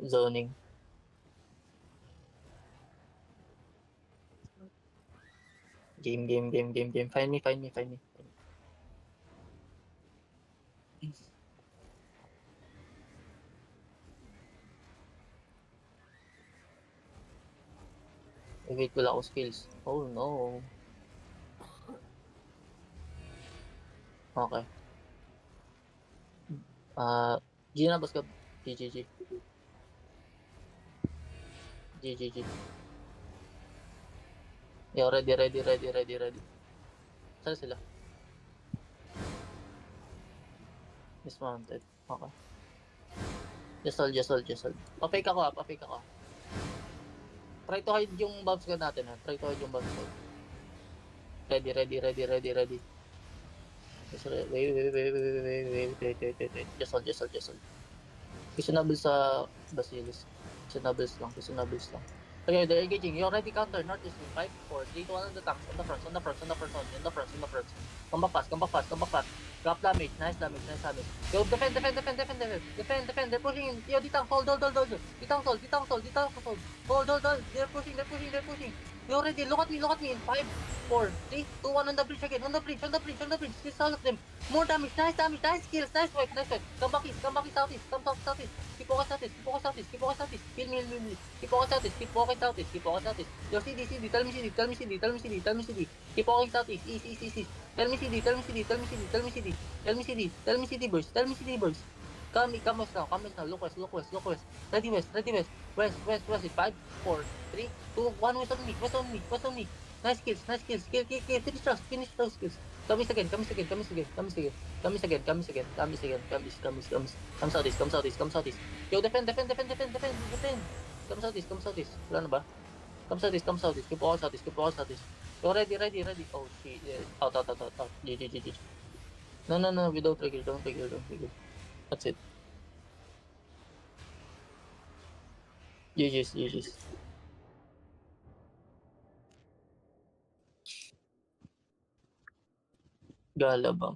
Zoning. Game. Find me. Wait, wala ako skills. Oh no. Okay. G na, bas ka. G. G. Yo, ready. Saan sila? Dismounted. Okay. Just hold. Pa-fake ako. Try to hide yung bounce gun natin ha. Try to hide yung bounce gun. Ready. Wait. Just hold. Reasonable sa Basilis. Reasonables lang. Okay, they're engaging. You already counter. North is 5, 4, 3, 2, 1 on the tanks. On the front. Come back fast. Drop damage. Nice damage. Yo, defend. They're pushing. Yo, D-tank, hold. D-tank, hold. Hold. They're pushing. You already, look at me. In 5, 4, 3, 2, 1 on the bridge again. On the bridge. Kill all of them. More damage. Nice kills. Nice fight. Come back east. Come southeast. Keep focus southeast. Kill me. Keep focus southeast. Yo, CD. Tell me CD. Keep walking southeast. East. Tell me CD, boys. Come west now. Look west. Ready west. West. 5, 4, 3, 2, 1. West on me. Nice kills. Finish those kills. Come again. Come southeast. Yo, defend. Come southeast. Wala na ba? Come southeast. Keep all southeast. Yo, ready. Oh, shit. Yeah. Out. GG. No. We don't trigger. That's it. GG's. Galabang.